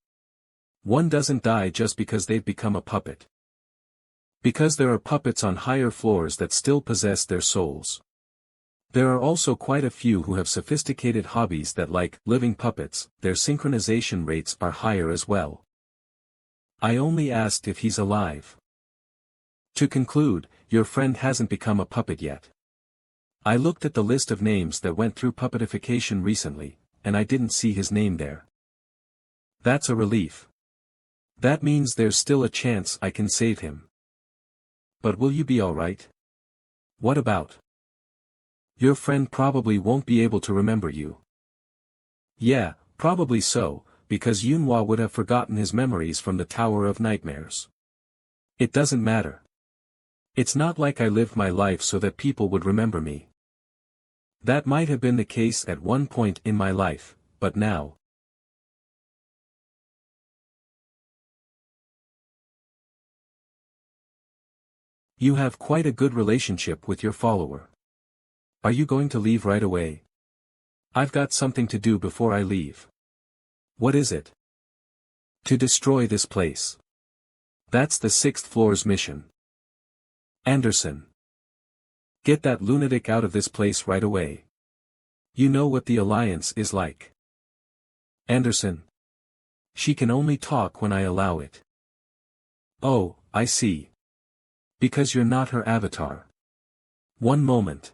Speaker 1: One doesn't die just because they've become a puppet. Because there are puppets on higher floors that still possess their souls. There are also quite a few who have sophisticated hobbies that, like living puppets, their synchronization rates are higher as well. I only asked if he's alive. To conclude, your friend hasn't become a puppet yet. I looked at the list of names that went through puppetification recently, and I didn't see his name there. That's a relief. That means there's still a chance I can save him. But will you be alright? What about? Your friend probably won't be able to remember you. Yeah, probably so, because Yunhua would have forgotten his memories from the Tower of Nightmares. It doesn't matter. It's not like I lived my life so that people would remember me. That might have been the case at one point in my life, but now. You have quite a good relationship with your follower. Are you going to leave right away? I've got something to do before I leave. What is it? To destroy this place. That's the 6th floor's mission. Anderson. Get that lunatic out of this place right away. You know what the Alliance is like. Anderson. She can only talk when I allow it. Oh, I see. Because you're not her avatar. One moment.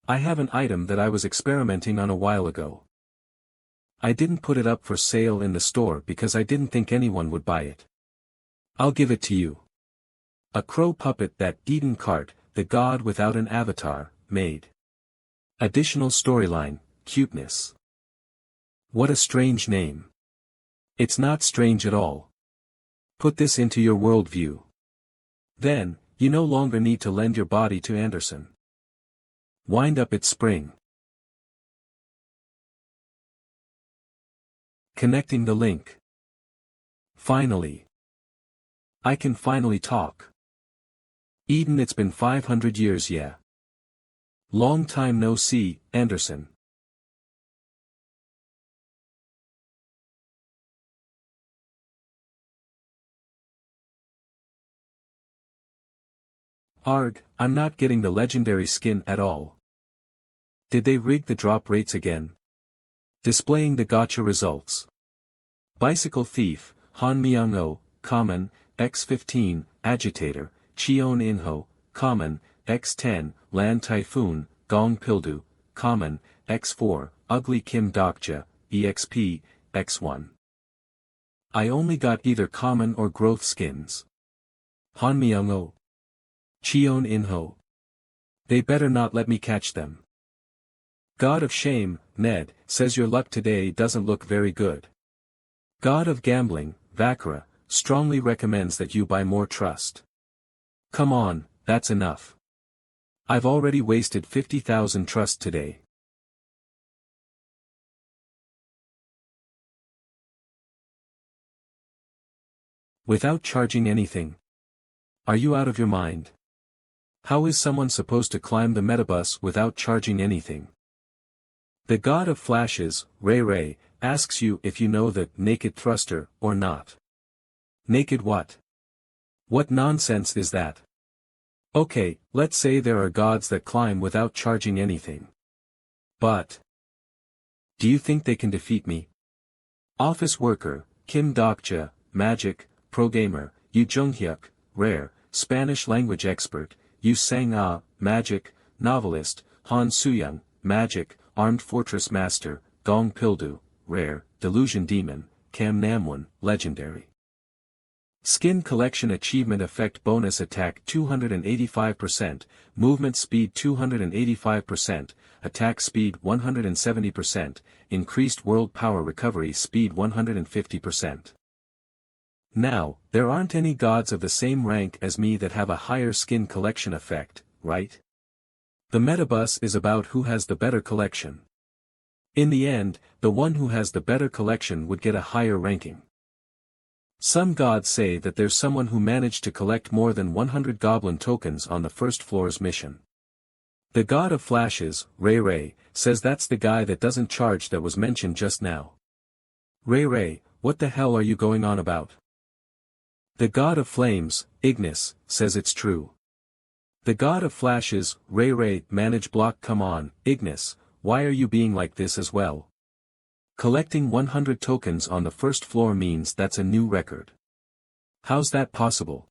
Speaker 1: I have an item that I was experimenting on a while ago. I didn't put it up for sale in the store because I didn't think anyone would buy it. I'll give it to you. A crow puppet that Eden Cart, the god without an avatar, made. Additional storyline, cuteness. What a strange name. It's not strange at all. Put this into your worldview. Then, you no longer need to lend your body to Anderson. Wind up its spring. Connecting the link. Finally. I can finally talk. Eden, it's been 500 years, yeah. Long time no see, Anderson. Arg, I'm not getting the legendary skin at all. Did they rig the drop rates again? Displaying the gotcha results. Bicycle thief, Han Myung-oh, common, X15, agitator, Cheon In-ho, common, X10, land typhoon, Gong Pildu, common, X4, ugly Kim Dokja, EXP, X1. I only got either common or growth skins. Han Myung-oh. Cheon In-ho. They better not let me catch them. God of Shame, Ned, says your luck today doesn't look very good. God of Gambling, Vakra, strongly recommends that you buy more trust. Come on, that's enough. I've already wasted 50,000 trust today. Without charging anything. Are you out of your mind? How is someone supposed to climb the metabus without charging anything? The God of Flashes, Ray Ray, asks you if you know the naked thruster or not. Naked what? What nonsense is that? Okay, let's say there are gods that climb without charging anything. But do you think they can defeat me? Office worker, Kim Dokja, magic, pro gamer, Yu Junghyuk, rare, Spanish language expert, Yu Sang-ah, magic, novelist, Han Suyang, magic, armed fortress master, Gong Pildu, rare, delusion demon, Cam Namwon, legendary. Skin collection achievement effect bonus attack 285%, movement speed 285%, attack speed 170%, increased world power recovery speed 150%. Now, there aren't any gods of the same rank as me that have a higher skin collection effect, right? The metabus is about who has the better collection. In the end, the one who has the better collection would get a higher ranking. Some gods say that there's someone who managed to collect more than 100 goblin tokens on the first floor's mission. The God of Flashes, Ray Ray, says that's the guy that doesn't charge that was mentioned just now. Ray Ray, what the hell are you going on about? The God of Flames, Ignis, says it's true. The God of Flashes, Ray Ray, manage block. Come on, Ignis, why are you being like this as well? Collecting 100 tokens on the first floor means that's a new record. How's that possible?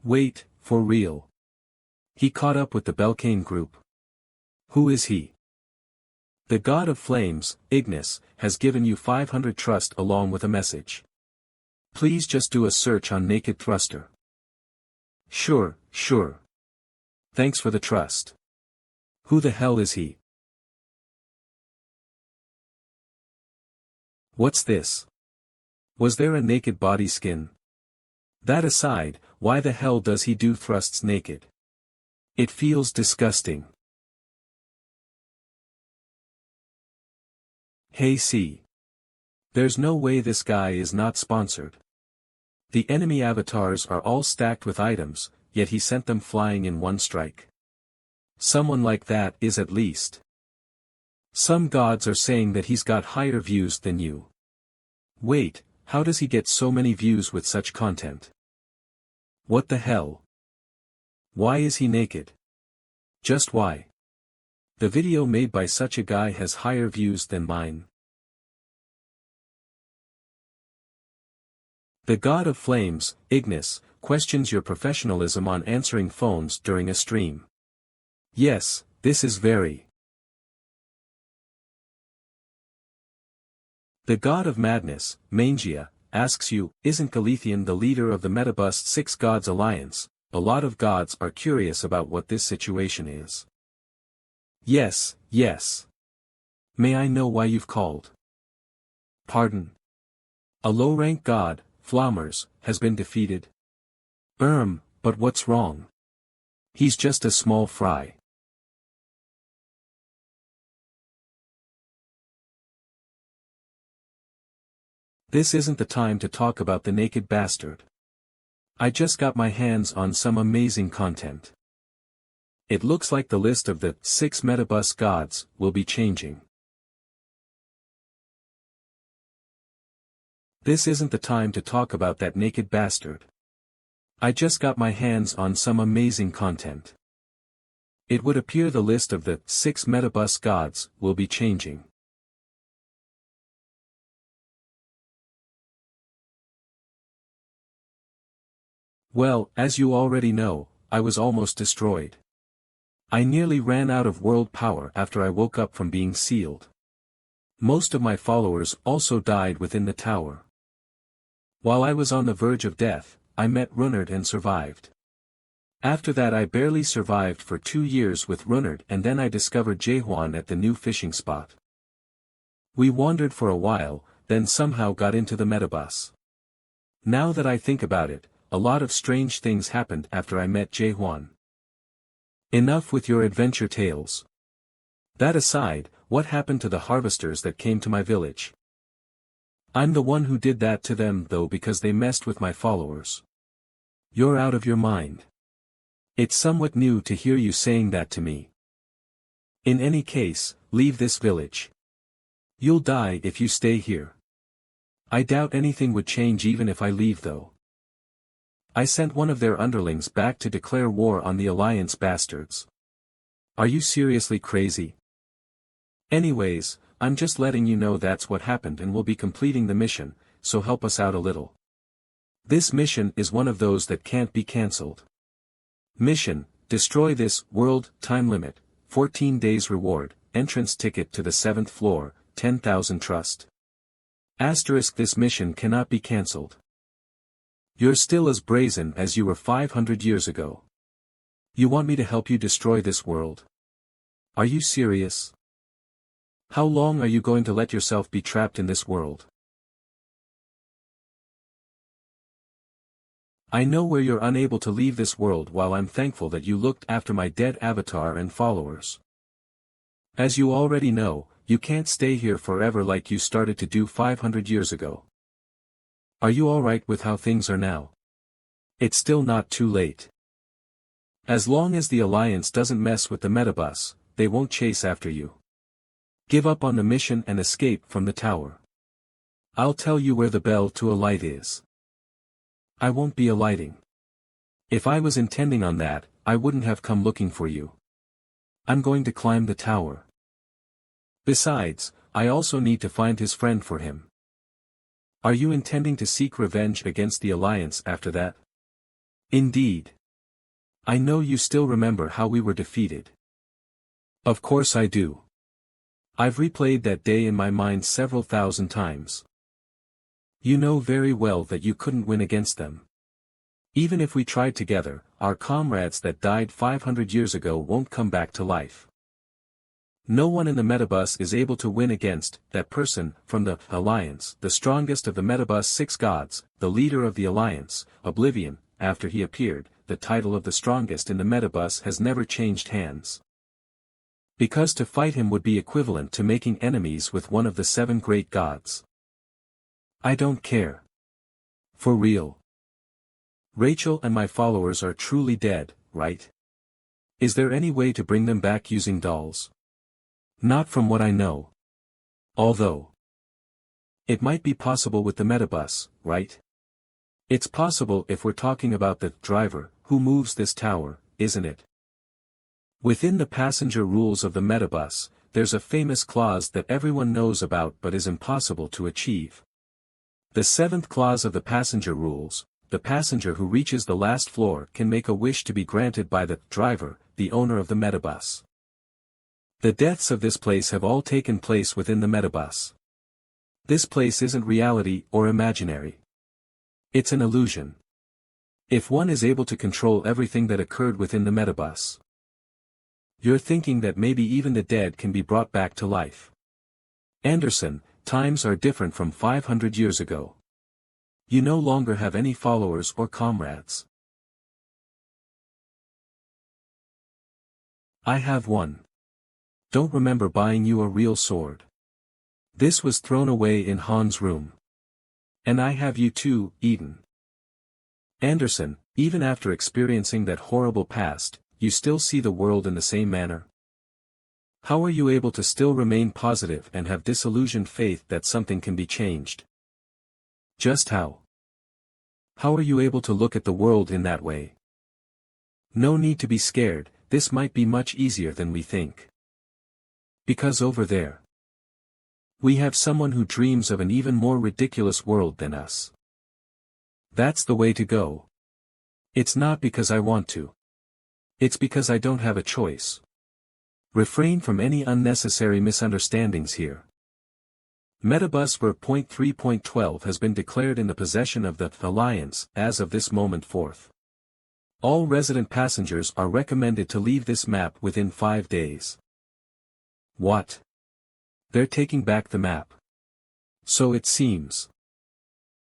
Speaker 1: Wait, for real. He caught up with the Belkane group. Who is he? The God of Flames, Ignis, has given you 500 trust along with a message. Please just do a search on Naked Thruster. Sure. Thanks for the trust. Who the hell is he? What's this? Was there a naked body skin? That aside, why the hell does he do thrusts naked? It feels disgusting. Hey see. There's no way this guy is not sponsored. The enemy avatars are all stacked with items, yet he sent them flying in one strike. Someone like that is at least. Some gods are saying that he's got higher views than you. Wait, how does he get so many views with such content? What the hell? Why is he naked? Just why? The video made by such a guy has higher views than mine. The God of Flames, Ignis, questions your professionalism on answering phones during a stream. Yes, this is very. The God of Madness, MANHWA, asks you, isn't Galithian the leader of the Metabus Six Gods Alliance, a lot of gods are curious about what this situation is. Yes, yes. May I know why you've called? Pardon. A low-rank god, Flammers, has been defeated. But what's wrong? He's just a small fry. This isn't the time to talk about the naked bastard. I just got my hands on some amazing content. It looks like the list of the 6 metabus gods will be changing. This isn't the time to talk about that naked bastard. I just got my hands on some amazing content. It would appear the list of the 6 metabus gods will be changing. Well, as you already know, I was almost destroyed. I nearly ran out of world power after I woke up from being sealed. Most of my followers also died within the tower. While I was on the verge of death, I met Runnard and survived. After that I barely survived for 2 years with Runnard, and then I discovered Jaehwan at the new fishing spot. We wandered for a while, then somehow got into the metabus. Now that I think about it, a lot of strange things happened after I met Jaehwan. Enough with your adventure tales. That aside, what happened to the harvesters that came to my village? I'm the one who did that to them though, because they messed with my followers. You're out of your mind. It's somewhat new to hear you saying that to me. In any case, leave this village. You'll die if you stay here. I doubt anything would change even if I leave though. I sent one of their underlings back to declare war on the Alliance bastards. Are you seriously crazy? Anyways, I'm just letting you know that's what happened, and we'll be completing the mission, so help us out a little. This mission is one of those that can't be cancelled. Mission: destroy this world, time limit, 14 days reward, entrance ticket to the 7th floor, 10,000 trust. Asterisk: this mission cannot be cancelled. You're still as brazen as you were 500 years ago. You want me to help you destroy this world? Are you serious? How long are you going to let yourself be trapped in this world? I know where you're unable to leave this world. While I'm thankful that you looked after my dead avatar and followers. As you already know, you can't stay here forever like you started to do 500 years ago. Are you alright with how things are now? It's still not too late. As long as the Alliance doesn't mess with the metabus, they won't chase after you. Give up on the mission and escape from the tower. I'll tell you where the bell to alight is. I won't be alighting. If I was intending on that, I wouldn't have come looking for you. I'm going to climb the tower. Besides, I also need to find his friend for him. Are you intending to seek revenge against the Alliance after that? Indeed. I know you still remember how we were defeated. Of course I do. I've replayed that day in my mind several thousand times. You know very well that you couldn't win against them. Even if we tried together, our comrades that died 500 years ago won't come back to life. No one in the metabus is able to win against that person from the Alliance, the strongest of the metabus 6 gods, the leader of the Alliance, Oblivion. After he appeared, the title of the strongest in the metabus has never changed hands. Because to fight him would be equivalent to making enemies with one of the 7 great gods. I don't care. For real. Rachel and my followers are truly dead, right? Is there any way to bring them back using dolls? Not from what I know. Although. It might be possible with the metabus, right? It's possible if we're talking about the driver who moves this tower, isn't it? Within the passenger rules of the metabus, there's a famous clause that everyone knows about but is impossible to achieve. The 7th clause of the passenger rules: the passenger who reaches the last floor can make a wish to be granted by the driver, the owner of the metabus. The deaths of this place have all taken place within the metabus. This place isn't reality or imaginary. It's an illusion. If one is able to control everything that occurred within the metabus, you're thinking that maybe even the dead can be brought back to life. Anderson, times are different from 500 years ago. You no longer have any followers or comrades. I have one. Don't remember buying you a real sword. This was thrown away in Han's room. And I have you too, Eden. Anderson, even after experiencing that horrible past, you still see the world in the same manner? How are you able to still remain positive and have disillusioned faith that something can be changed? Just how? How are you able to look at the world in that way? No need to be scared, this might be much easier than we think. Because over there, we have someone who dreams of an even more ridiculous world than us. That's the way to go. It's not because I want to. It's because I don't have a choice. Refrain from any unnecessary misunderstandings here. Metabus ver.3.12 has been declared in the possession of the Alliance as of this moment forth. All resident passengers are recommended to leave this map within 5 days. What? They're taking back the map. So it seems.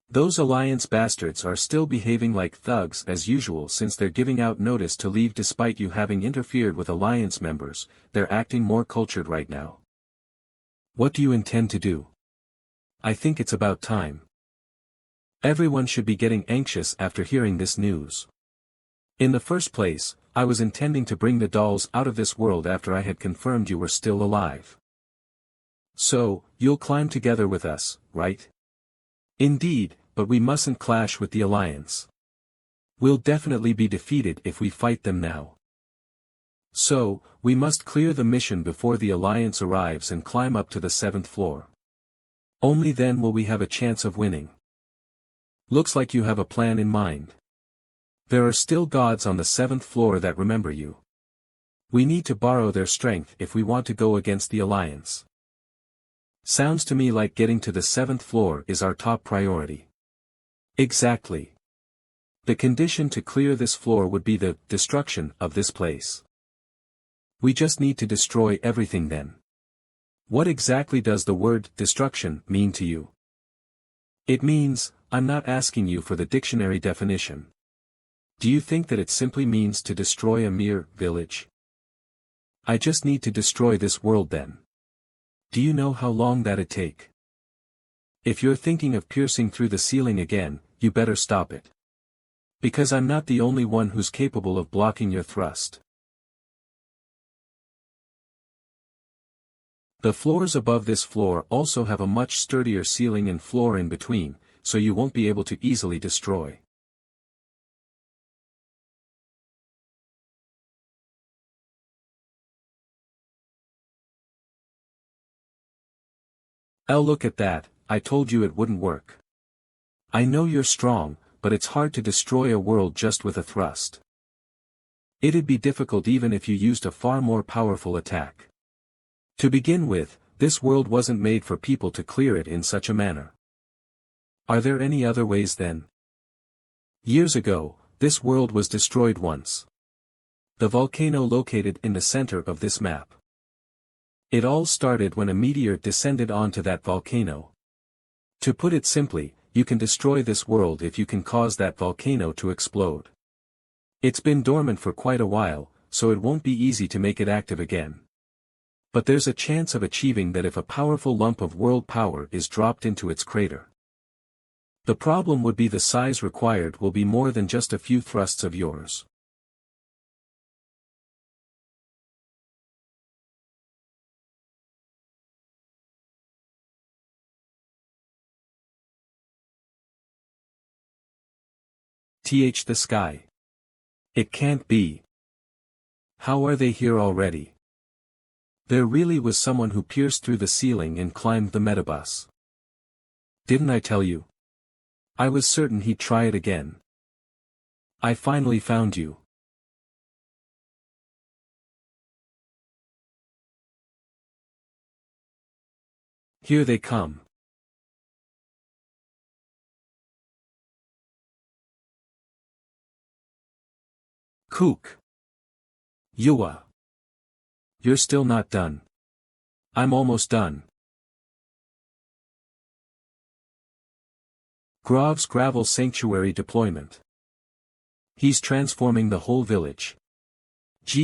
Speaker 1: Those Alliance bastards are still behaving like thugs as usual since they're giving out notice to leave despite you having interfered with Alliance members. They're acting more cultured right now. What do you intend to do? I think it's about time. Everyone should be getting anxious after hearing this news. In the first place, I was intending to bring the dolls out of this world after I had confirmed you were still alive. So, you'll climb together with us, right? Indeed, but we mustn't clash with the Alliance. We'll definitely be defeated if we fight them now. So, we must clear the mission before the Alliance arrives and climb up to the 7th floor. Only then will we have a chance of winning. Looks like you have a plan in mind. There are still gods on the 7th floor that remember you. We need to borrow their strength if we want to go against the Alliance. Sounds to me like getting to the 7th floor is our top priority. Exactly. The condition to clear this floor would be the destruction of this place. We just need to destroy everything then. What exactly does the word destruction mean to you? It means, I'm not asking you for the dictionary definition. Do you think that it simply means to destroy a mere village? I just need to destroy this world then. Do you know how long that'd take? If you're thinking of piercing through the ceiling again, you better stop it. Because I'm not the only one who's capable of blocking your thrust. The floors above this floor also have a much sturdier ceiling and floor in between, so you won't be able to easily destroy. Oh, look at that, I told you it wouldn't work. I know you're strong, but it's hard to destroy a world just with a thrust. It'd be difficult even if you used a far more powerful attack. To begin with, this world wasn't made for people to clear it in such a manner. Are there any other ways then? Years ago, this world was destroyed once. The volcano located in the center of this map. It all started when a meteor descended onto that volcano. To put it simply, you can destroy this world if you can cause that volcano to explode. It's been dormant for quite a while, so it won't be easy to make it active again. But there's a chance of achieving that if a powerful lump of world power is dropped into its crater. The problem would be the size required will be more than just a few thrusts of yours. The sky. It can't be. How are they here already? There really was someone who pierced through the ceiling and climbed the metabus. Didn't I tell you? I was certain he'd try it again. I finally found you. Here they come. Kook. Yua. You're still not done. I'm almost done. Grov's gravel sanctuary deployment. He's transforming the whole village.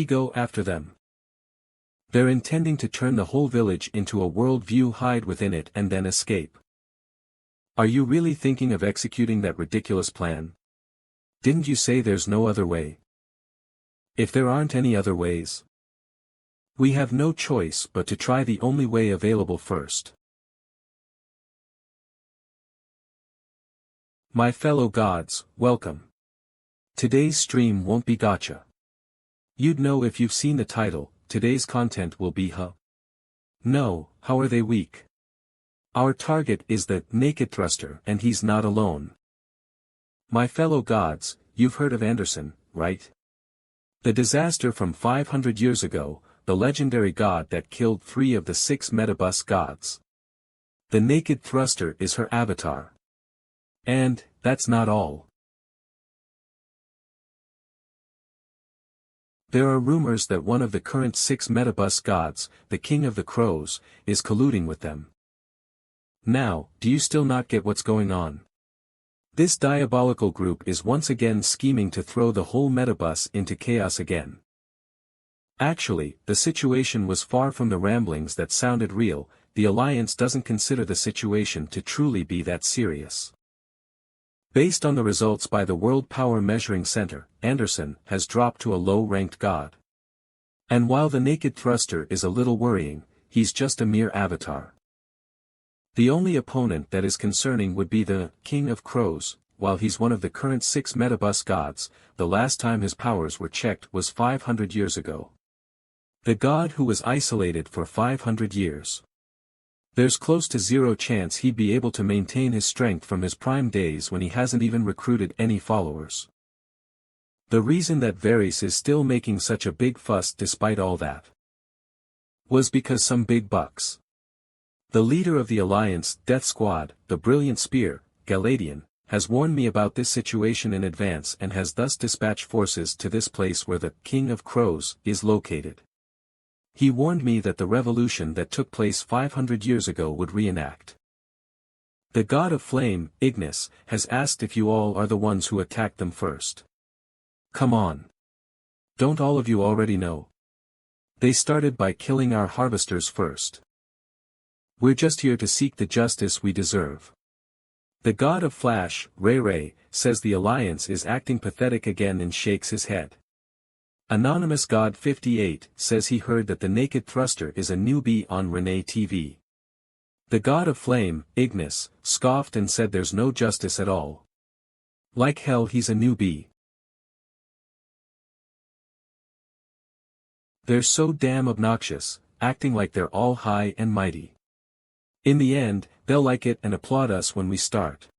Speaker 1: Go after them. They're intending to turn the whole village into a world-view, hide within it and then escape. Are you really thinking of executing that ridiculous plan? Didn't you say there's no other way? If there aren't any other ways, we have no choice but to try the only way available first. My fellow gods, welcome. Today's stream won't be gotcha. You'd know if you've seen the title. Today's content will be No, how are they weak? Our target is the naked thruster and he's not alone. My fellow gods, you've heard of Anderson, right? The disaster from 500 years ago, the legendary god that killed 3 of the 6 Metabus gods. The naked thruster is her avatar. And, that's not all. There are rumors that one of the current 6 Metabus gods, the King of the Crows, is colluding with them. Now, do you still not get what's going on? This diabolical group is once again scheming to throw the whole Metabus into chaos again. Actually, the situation was far from the ramblings that sounded real. The Alliance doesn't consider the situation to truly be that serious. Based on the results by the World Power Measuring Center, Anderson has dropped to a low-ranked god. And while the naked thruster is a little worrying, he's just a mere avatar. The only opponent that is concerning would be the King of Crows. While he's one of the current 6 Metabus gods, the last time his powers were checked was 500 years ago. The god who was isolated for 500 years. There's close to zero chance he'd be able to maintain his strength from his prime days when he hasn't even recruited any followers. The reason that Varys is still making such a big fuss despite all that was because some big bucks. The leader of the Alliance Death Squad, the brilliant Spear, Galadian, has warned me about this situation in advance and has thus dispatched forces to this place where the King of Crows is located. He warned me that the revolution that took place 500 years ago would reenact. The god of flame, Ignis, has asked if you all are the ones who attacked them first. Come on. Don't all of you already know? They started by killing our harvesters first. We're just here to seek the justice we deserve. The god of flash, Ray, says the Alliance is acting pathetic again and shakes his head. Anonymous God 58 says he heard that the naked thruster is a newbie on Renee TV. The god of flame, Ignis, scoffed and said there's no justice at all. Like hell he's a newbie. They're so damn obnoxious, acting like they're all high and mighty. In the end, they'll like it and applaud us when we start.